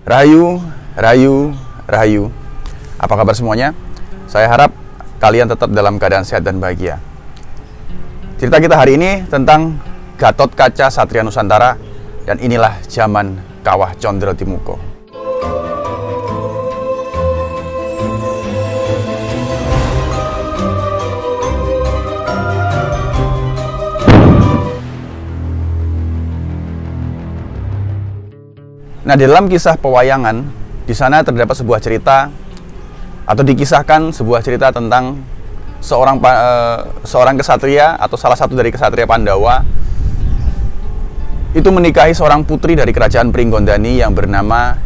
Rahayu, Rahayu, Rahayu. Apa kabar semuanya? Saya harap kalian tetap dalam keadaan sehat dan bahagia. Cerita kita hari ini tentang Gatotkaca Satria Nusantara, dan inilah zaman Kawah Condro Timuko. Nah, di dalam kisah pewayangan, di sana terdapat sebuah cerita atau dikisahkan sebuah cerita tentang seorang kesatria atau salah satu dari kesatria Pandawa itu menikahi seorang putri dari kerajaan Pringgondani yang bernama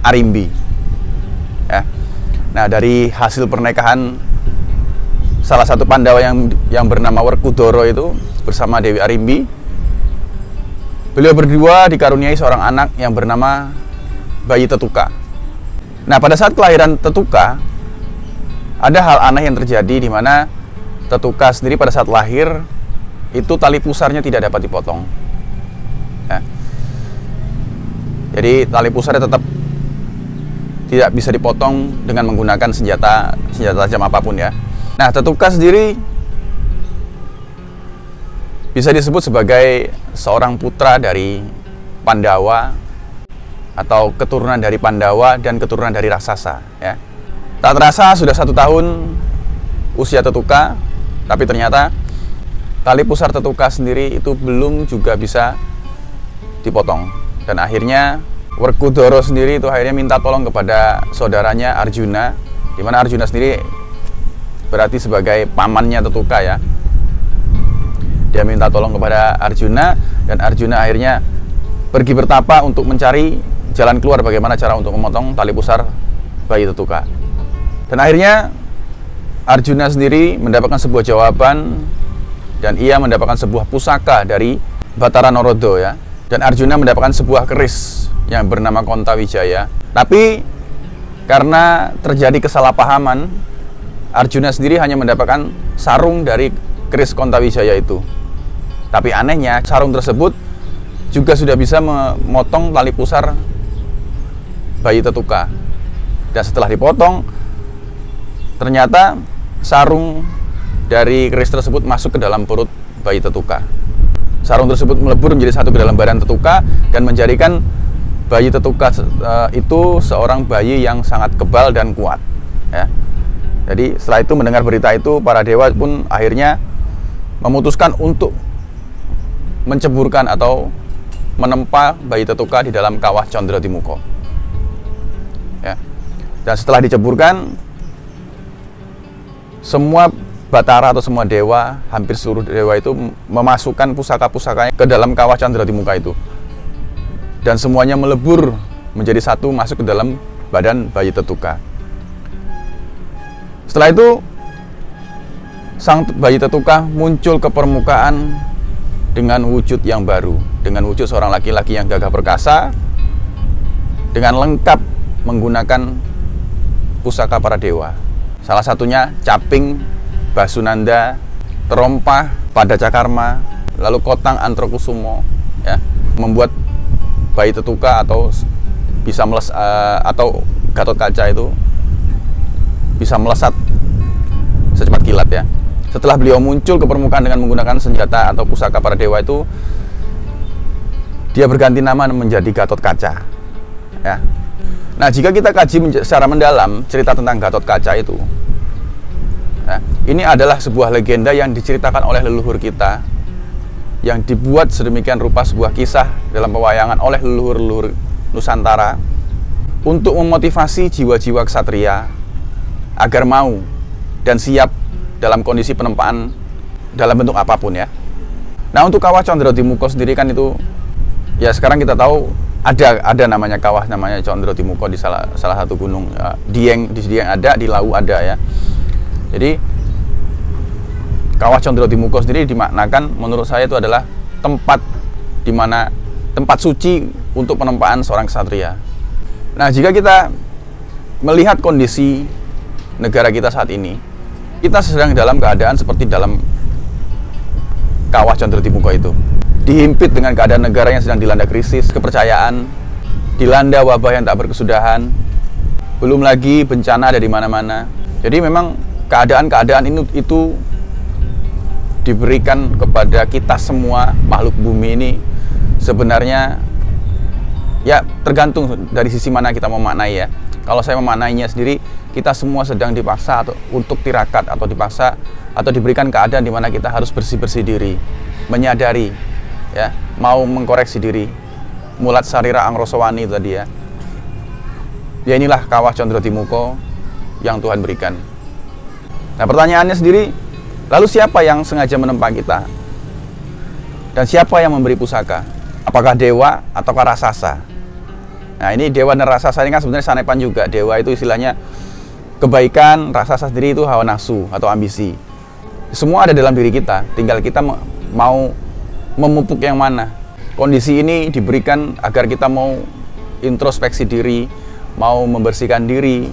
Arimbi. Ya. Nah, dari hasil pernikahan salah satu Pandawa yang bernama Werkudara itu bersama Dewi Arimbi, beliau berdua dikaruniai seorang anak yang bernama bayi Tetuka. Nah, pada saat kelahiran Tetuka, ada hal aneh yang terjadi di mana Tetuka sendiri pada saat lahir itu tali pusarnya tidak dapat dipotong. Ya. Jadi tali pusarnya tetap tidak bisa dipotong dengan menggunakan senjata tajam apapun ya. Nah, Tetuka sendiri bisa disebut sebagai seorang putra dari Pandawa atau keturunan dari Pandawa dan keturunan dari raksasa ya. Tak terasa sudah 1 tahun usia Tetuka, tapi ternyata tali pusar Tetuka sendiri itu belum juga bisa dipotong. Dan akhirnya Werkudara sendiri itu akhirnya minta tolong kepada saudaranya Arjuna, di mana Arjuna sendiri berarti sebagai pamannya Tetuka ya. Dia minta tolong kepada Arjuna, dan Arjuna akhirnya pergi bertapa untuk mencari jalan keluar bagaimana cara untuk memotong tali pusar bayi Tetuka. Dan akhirnya Arjuna sendiri mendapatkan sebuah jawaban, dan ia mendapatkan sebuah pusaka dari Batara Narodo ya. Dan Arjuna mendapatkan sebuah keris yang bernama Kontawijaya. Tapi karena terjadi kesalahpahaman, Arjuna sendiri hanya mendapatkan sarung dari keris Kontawijaya itu. Tapi anehnya sarung tersebut juga sudah bisa memotong tali pusar bayi Tetuka. Dan setelah dipotong, ternyata sarung dari keris tersebut masuk ke dalam perut bayi Tetuka. Sarung tersebut melebur menjadi satu ke dalam badan Tetuka dan menjadikan bayi Tetuka itu seorang bayi yang sangat kebal dan kuat ya. Jadi setelah itu mendengar berita itu, para dewa pun akhirnya memutuskan untuk menceburkan atau menempa bayi Tetuka di dalam Kawah Condro Timuko ya. Dan setelah diceburkan, semua Batara atau semua dewa, hampir seluruh dewa itu memasukkan pusaka-pusakanya ke dalam Kawah Condro Timuko itu, dan semuanya melebur menjadi satu masuk ke dalam badan bayi Tetuka. Setelah itu sang bayi Tetuka muncul ke permukaan dengan wujud yang baru, dengan wujud seorang laki-laki yang gagah perkasa, dengan lengkap menggunakan pusaka para dewa. Salah satunya caping, basunanda, terompah, pada cakarma, lalu kotang antrokusumo ya, membuat bayi Tetuka atau atau Gatotkaca itu bisa melesat secepat kilat ya. Setelah beliau muncul ke permukaan dengan menggunakan senjata atau pusaka para dewa itu, dia berganti nama menjadi Gatotkaca ya. Nah, jika kita kaji secara mendalam cerita tentang Gatotkaca itu ya, ini adalah sebuah legenda yang diceritakan oleh leluhur kita, yang dibuat sedemikian rupa sebuah kisah dalam pewayangan oleh leluhur-leluhur Nusantara untuk memotivasi jiwa-jiwa ksatria agar mau dan siap dalam kondisi penempaan dalam bentuk apapun ya. Nah, untuk Kawah Condro Timuko sendiri kan itu ya, sekarang kita tahu ada namanya kawah namanya Condro Timuko di salah satu gunung ya. Di Dieng ada, di Lawu ada ya. Jadi Kawah Condro Timuko sendiri dimaknakan menurut saya itu adalah tempat suci untuk penempaan seorang ksatria. Nah, jika kita melihat kondisi negara kita saat ini, kita sedang dalam keadaan seperti dalam Kawah Condro Timuko itu, dihimpit dengan keadaan negara yang sedang dilanda krisis kepercayaan, dilanda wabah yang tak berkesudahan, belum lagi bencana ada di mana-mana. Jadi memang keadaan-keadaan itu diberikan kepada kita semua makhluk bumi ini. Sebenarnya ya tergantung dari sisi mana kita memaknai ya. Kalau saya memaknainya sendiri, kita semua sedang dipaksa untuk tirakat, atau dipaksa atau diberikan keadaan di mana kita harus bersih-bersih diri, menyadari ya, mau mengkoreksi diri. Mulat sarira angrosowani tadi ya. Ya inilah kawah Condro Timuko yang Tuhan berikan. Nah, pertanyaannya sendiri, lalu siapa yang sengaja menempa kita? Dan siapa yang memberi pusaka? Apakah dewa ataukah raksasa? Nah, ini dewa dan raksasa ini kan sebenarnya sanepan juga. Dewa itu istilahnya kebaikan, raksasa sendiri itu hawa nafsu atau ambisi. Semua ada dalam diri kita, tinggal kita mau memupuk yang mana. Kondisi ini diberikan agar kita mau introspeksi diri, mau membersihkan diri,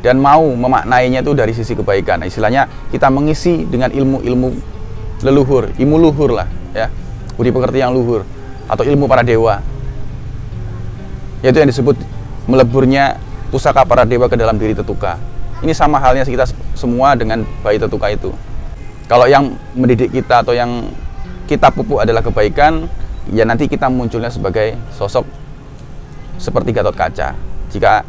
dan mau memaknainya itu dari sisi kebaikan. Istilahnya kita mengisi dengan ilmu-ilmu leluhur, ilmu luhur lah ya, budi pekerti yang luhur, atau ilmu para dewa. Yaitu yang disebut meleburnya pusaka para dewa ke dalam diri Tetuka. Ini sama halnya kita semua dengan bayi Tetuka itu. Kalau yang mendidik kita atau yang kita pupuk adalah kebaikan, ya nanti kita munculnya sebagai sosok seperti Gatot Kaca. Jika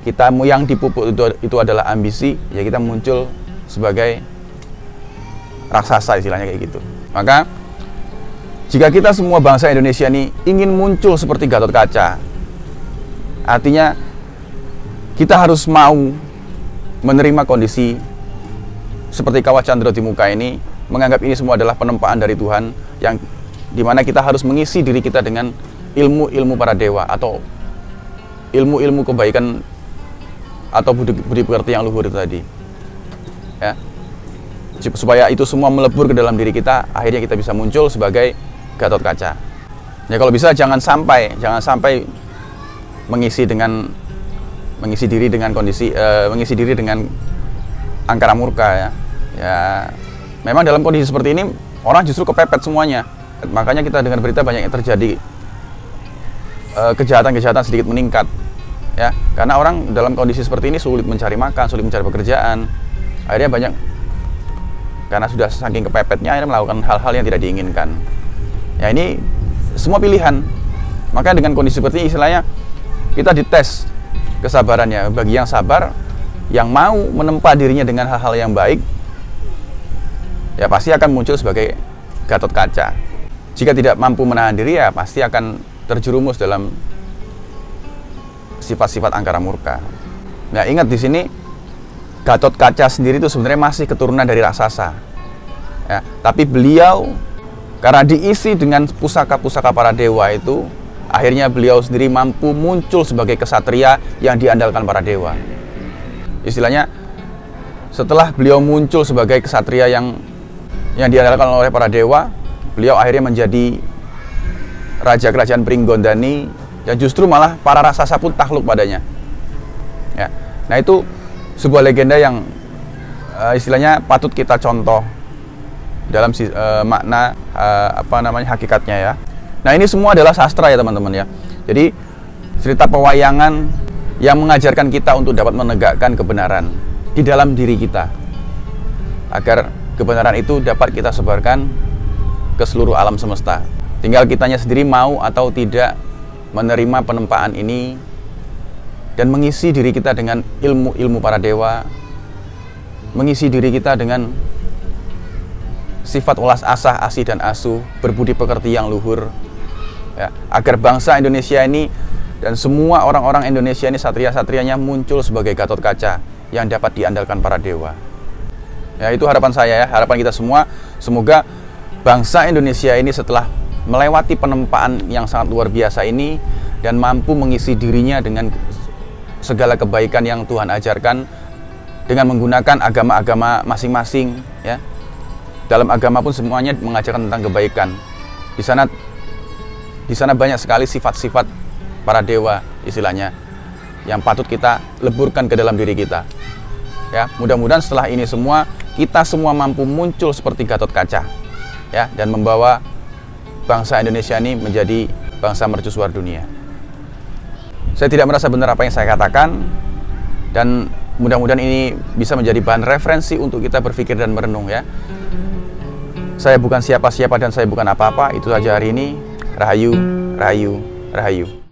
kita yang dipupuk itu adalah ambisi, ya kita muncul sebagai raksasa, istilahnya kayak gitu. Maka jika kita semua bangsa Indonesia ini ingin muncul seperti Gatot Kaca, artinya kita harus mau menerima kondisi seperti kawah Condro Timuka ini, menganggap ini semua adalah penempaan dari Tuhan, yang dimana kita harus mengisi diri kita dengan ilmu-ilmu para dewa atau ilmu-ilmu kebaikan atau budi pekerti yang luhur itu tadi ya, supaya itu semua melebur ke dalam diri kita, akhirnya kita bisa muncul sebagai Gatot Kaca. Ya kalau bisa jangan sampai mengisi diri dengan kondisi mengisi diri dengan angkara murka ya. Ya memang dalam kondisi seperti ini orang justru kepepet semuanya. Makanya kita dengar berita banyak yang terjadi kejahatan-kejahatan sedikit meningkat ya, karena orang dalam kondisi seperti ini sulit mencari makan, sulit mencari pekerjaan. Akhirnya banyak, karena sudah saking kepepetnya, akhirnya melakukan hal-hal yang tidak diinginkan. Ya ini semua pilihan. Maka dengan kondisi seperti ini, istilahnya kita dites kesabarannya. Bagi yang sabar, yang mau menempa dirinya dengan hal-hal yang baik, ya pasti akan muncul sebagai Gatot Kaca. Jika tidak mampu menahan diri, ya pasti akan terjerumus dalam sifat-sifat angkara murka. Nah, ingat di sini Gatot Kaca sendiri itu sebenarnya masih keturunan dari raksasa. Ya, tapi beliau karena diisi dengan pusaka-pusaka para dewa itu, akhirnya beliau sendiri mampu muncul sebagai kesatria yang diandalkan para dewa. Istilahnya setelah beliau muncul sebagai kesatria yang diandalkan oleh para dewa, beliau akhirnya menjadi raja kerajaan Pringgondani, dan justru malah para raksasa pun takluk padanya. Ya. Nah itu sebuah legenda yang istilahnya patut kita contoh dalam makna hakikatnya ya. Nah ini semua adalah sastra ya teman-teman ya. Jadi cerita pewayangan yang mengajarkan kita untuk dapat menegakkan kebenaran di dalam diri kita, agar kebenaran itu dapat kita sebarkan ke seluruh alam semesta. Tinggal kitanya sendiri mau atau tidak menerima penempaan ini dan mengisi diri kita dengan ilmu-ilmu para dewa, mengisi diri kita dengan sifat ulas asah, asih dan asuh, berbudi pekerti yang luhur ya, agar bangsa Indonesia ini dan semua orang-orang Indonesia ini, satria-satrianya muncul sebagai Gatot Kaca yang dapat diandalkan para dewa. Ya itu harapan saya ya, harapan kita semua. Semoga bangsa Indonesia ini setelah melewati penempaan yang sangat luar biasa ini dan mampu mengisi dirinya dengan segala kebaikan yang Tuhan ajarkan dengan menggunakan agama-agama masing-masing ya. Dalam agama pun semuanya mengajarkan tentang kebaikan. Di sana banyak sekali sifat-sifat para dewa istilahnya yang patut kita leburkan ke dalam diri kita. Ya, mudah-mudahan setelah ini semua kita semua mampu muncul seperti Gatot Kaca ya, dan membawa bangsa Indonesia ini menjadi bangsa mercusuar dunia. Saya tidak merasa benar apa yang saya katakan, dan mudah-mudahan ini bisa menjadi bahan referensi untuk kita berpikir dan merenung ya. Saya bukan siapa-siapa dan saya bukan apa-apa. Itu saja hari ini. Rahayu, rahayu, rahayu.